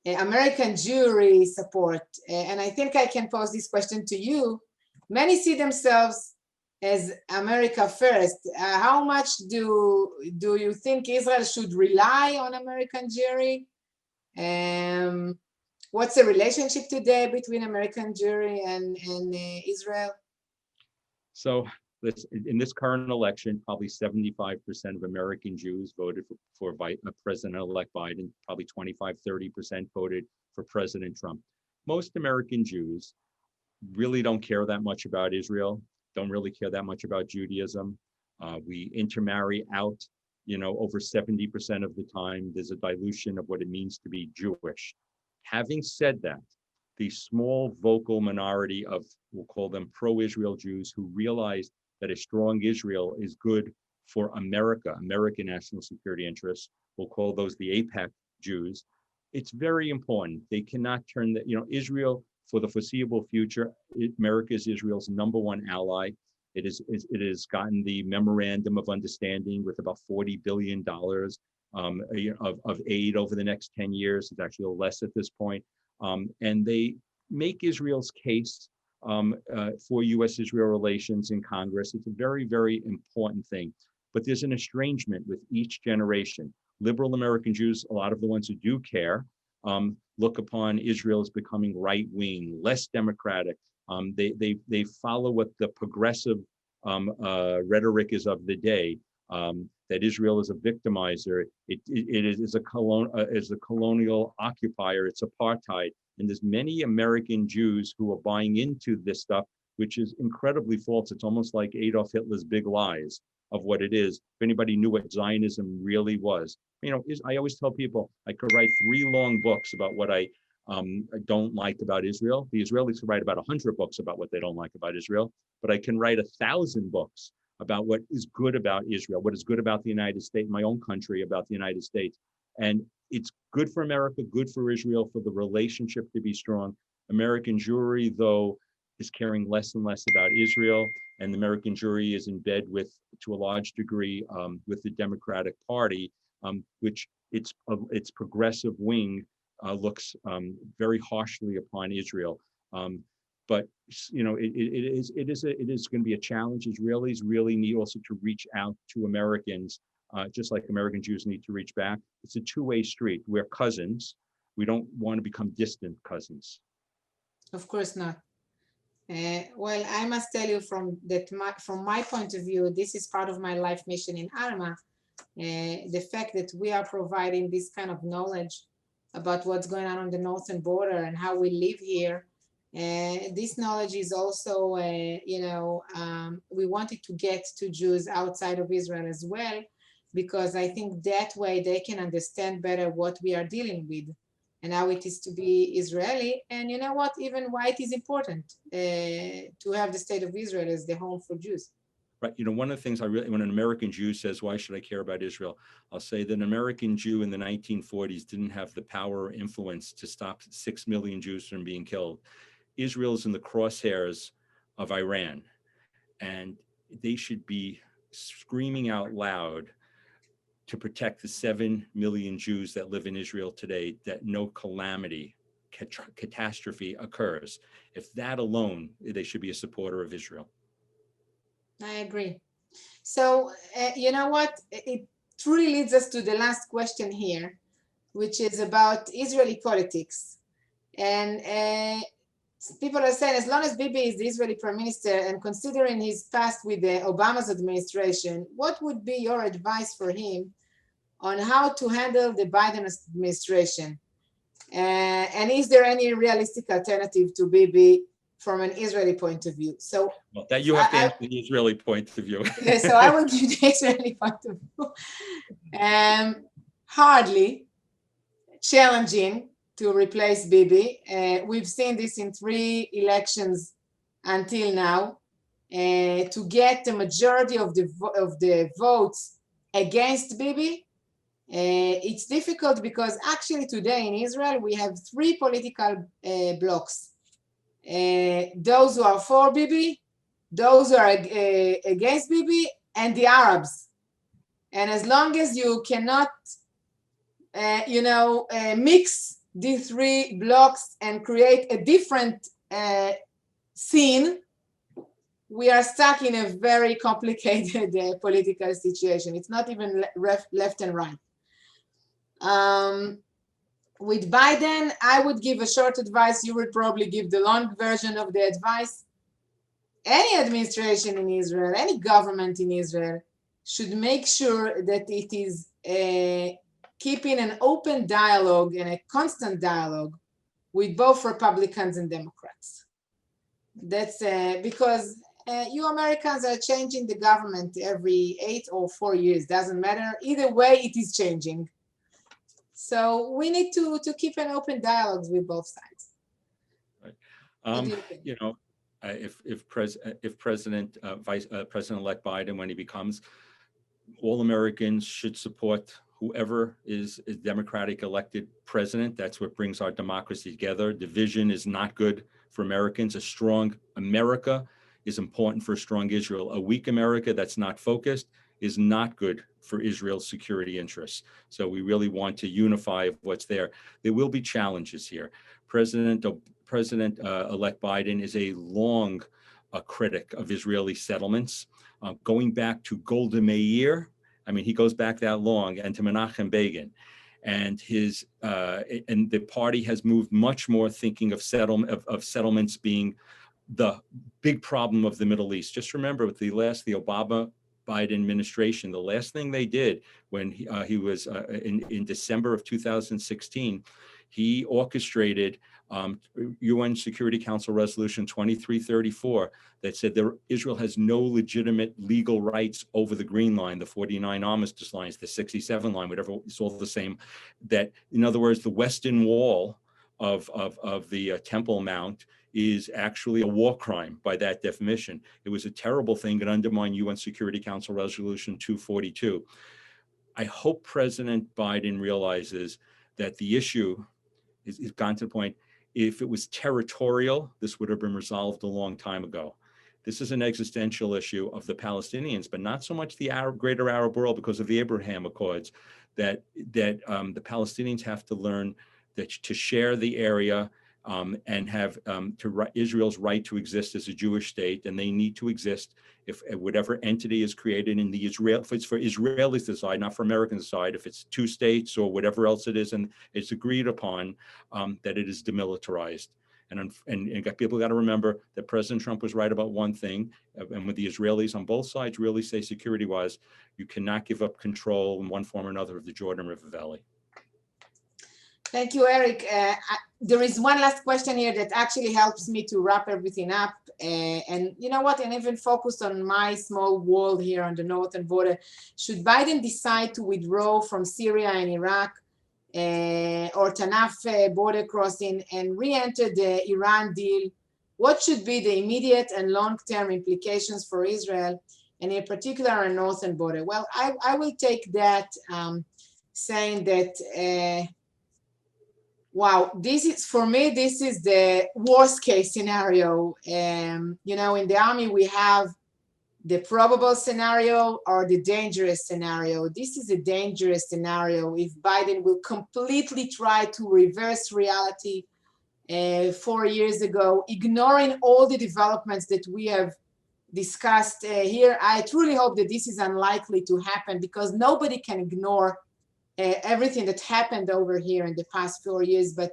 American Jewry support, and I think I can pose this question to you. Many see themselves as America first. How much do you think Israel should rely on American Jewry? What's the relationship today between American Jewry and Israel? So in this current election, probably 75% of American Jews voted for President-elect Biden, probably 25-30% voted for President Trump. Most American Jews really don't care that much about Israel, don't really care that much about Judaism. We intermarry out, over 70% of the time. There's a dilution of what it means to be Jewish. Having said that, the small vocal minority of, we'll call them pro-Israel Jews, who realize that a strong Israel is good for America, American national security interests, we'll call those the AIPAC Jews. It's very important. They cannot turn Israel for the foreseeable future. America is Israel's #1 ally. It has gotten the memorandum of understanding with about $40 billion of aid over the next 10 years. It's actually less at this point. And they make Israel's case for U.S.-Israel relations in Congress. It's a very, very important thing. But there's an estrangement with each generation. Liberal American Jews, a lot of the ones who do care, look upon Israel as becoming right-wing, less democratic. They follow what the progressive rhetoric is of the day, that Israel is a victimizer, it is a colonial occupier, it's apartheid. And there's many American Jews who are buying into this stuff, which is incredibly false. It's almost like Adolf Hitler's big lies of what it is. If anybody knew what Zionism really was. I always tell people I could write 3 long books about what I don't like about Israel. The Israelis could write about 100 books about what they don't like about Israel, but I can write 1,000 books about what is good about Israel, what is good about the United States, my own country, about the United States. And it's good for America, good for Israel, for the relationship to be strong. American Jewry, though, is caring less and less about Israel, and the American Jewry is in bed with, to a large degree, with the Democratic Party, which its progressive wing looks very harshly upon Israel. But it is going to be a challenge. Israelis really need also to reach out to Americans, just like American Jews need to reach back. It's a two-way street. We're cousins. We don't want to become distant cousins. Of course not. Well, I must tell you from my point of view, this is part of my life mission in ALMA. The fact that we are providing this kind of knowledge about what's going on the northern border and how we live here. This knowledge is also, we wanted to get to Jews outside of Israel as well, because I think that way they can understand better what we are dealing with and how it is to be Israeli. And you know what, even why it is important to have the state of Israel as the home for Jews. Right. One of the things when an American Jew says, why should I care about Israel? I'll say that an American Jew in the 1940s didn't have the power or influence to stop 6 million Jews from being killed. Israel is in the crosshairs of Iran, and they should be screaming out loud to protect the 7 million Jews that live in Israel today, that no calamity, catastrophe occurs. If that alone, they should be a supporter of Israel. I agree. So, you know what? It truly leads us to the last question here, which is about Israeli politics. And people are saying, as long as Bibi is the Israeli prime minister, and considering his past with the Obama's administration, what would be your advice for him on how to handle the Biden administration? And is there any realistic alternative to Bibi from an Israeli point of view? So that you have to answer the Israeli point of view. Okay, so I will give the Israeli point of view. Hardly challenging to replace Bibi. We've seen this in 3 elections until now. to get the majority of the votes against Bibi. It's difficult because actually today in Israel we have three political blocks. Those who are for Bibi, those who are against Bibi, and the Arabs. And as long as you cannot, mix these three blocks and create a different scene, we are stuck in a very complicated political situation. It's not even left and right. With Biden, I would give a short advice. You would probably give the long version of the advice. Any administration in Israel, any government in Israel should make sure that it is keeping an open dialogue and a constant dialogue with both Republicans and Democrats. That's because you Americans are changing the government every 8 or 4 years, doesn't matter. Either way, it is changing. So we need to keep an open dialogue with both sides. Right. If President-elect Biden, when he becomes, all Americans should support whoever is a Democratic elected president. That's what brings our democracy together. Division is not good for Americans. A strong America is important for a strong Israel. A weak America that's not focused is not good for Israel's security interests. So we really want to unify what's there. There will be challenges here. President-elect Biden is a long critic of Israeli settlements, going back to Golda Meir. I mean, he goes back that long, and to Menachem Begin. And and the party has moved much more thinking of settlements being the big problem of the Middle East. Just remember, with the Obama-Biden administration, the last thing they did when he was in December of 2016, he orchestrated UN Security Council Resolution 2334 that said Israel has no legitimate legal rights over the Green Line, the 49 armistice lines, the 67 line, whatever, it's all the same. That, in other words, the Western Wall of the Temple Mount is actually a war crime by that definition. It was a terrible thing that undermined UN Security Council Resolution 242. I hope President Biden realizes that the issue is gone to the point, if it was territorial, this would have been resolved a long time ago. This is an existential issue of the Palestinians, but not so much the greater Arab world, because of the Abraham Accords, that the Palestinians have to learn that to share the area and have Israel's right to exist as a Jewish state, and they need to exist if whatever entity is created in the Israel, if it's for Israelis to decide, not for Americans to decide, if it's 2 states or whatever else it is, and it's agreed upon, that it is demilitarized. And people got to remember that President Trump was right about one thing, and with the Israelis on both sides really say security-wise, you cannot give up control in one form or another of the Jordan River Valley. Thank you, Eric. There is one last question here that actually helps me to wrap everything up. And you know what? And even focus on my small world here on the northern border. Should Biden decide to withdraw from Syria and Iraq or Tanaf border crossing and re-enter the Iran deal, what should be the immediate and long-term implications for Israel, and in particular our northern border? Well, I will take that saying that wow, this is, for me, this is the worst case scenario. In the Army, we have the probable scenario or the dangerous scenario. This is a dangerous scenario if Biden will completely try to reverse reality 4 years ago, ignoring all the developments that we have discussed here. I truly hope that this is unlikely to happen, because nobody can ignore everything that happened over here in the past 4 years, but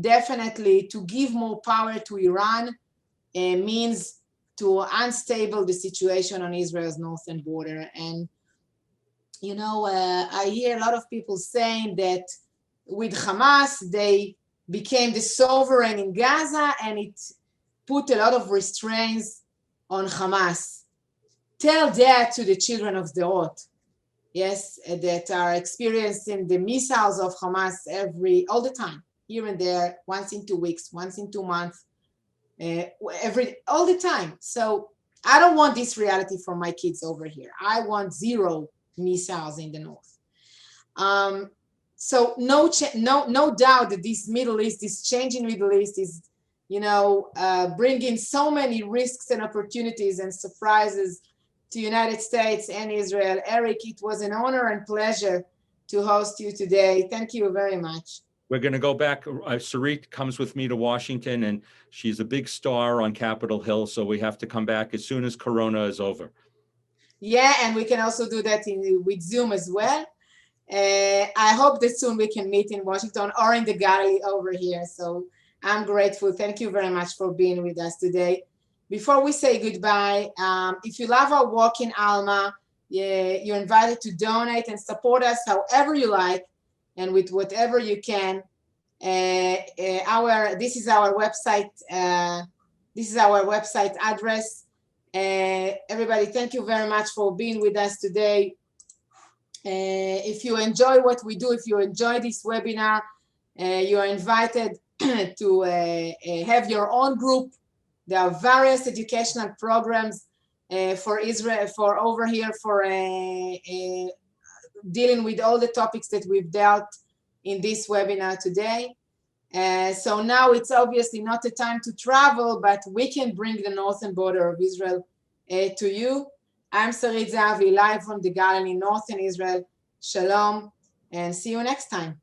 definitely to give more power to Iran means to unstable the situation on Israel's northern border. And, I hear a lot of people saying that with Hamas, they became the sovereign in Gaza, and it put a lot of restraints on Hamas. Tell that to the children of Sderot. Yes, that are experiencing the missiles of Hamas all the time, here and there, once in 2 weeks, once in 2 months, all the time. So I don't want this reality for my kids over here. I want 0 missiles in the north. So no doubt that this Middle East, this changing Middle East is, bringing so many risks and opportunities and surprises to United States and Israel. Eric, it was an honor and pleasure to host you today. Thank you very much. We're going to go back. Sarit comes with me to Washington, and she's a big star on Capitol Hill. So we have to come back as soon as Corona is over. Yeah, and we can also do that with Zoom as well. I hope that soon we can meet in Washington or in the Galilee over here. So I'm grateful. Thank you very much for being with us today. Before we say goodbye, if you love our work in ALMA, you're invited to donate and support us however you like and with whatever you can. This is our website. This is our website address. Everybody, thank you very much for being with us today. If you enjoy what we do, if you enjoy this webinar, you are invited to have your own group. There are various educational programs for Israel, for over here, for dealing with all the topics that we've dealt in this webinar today. So now it's obviously not the time to travel, but we can bring the northern border of Israel to you. I'm Sarit Zehavi, live from the Galilee, northern Israel. Shalom, and see you next time.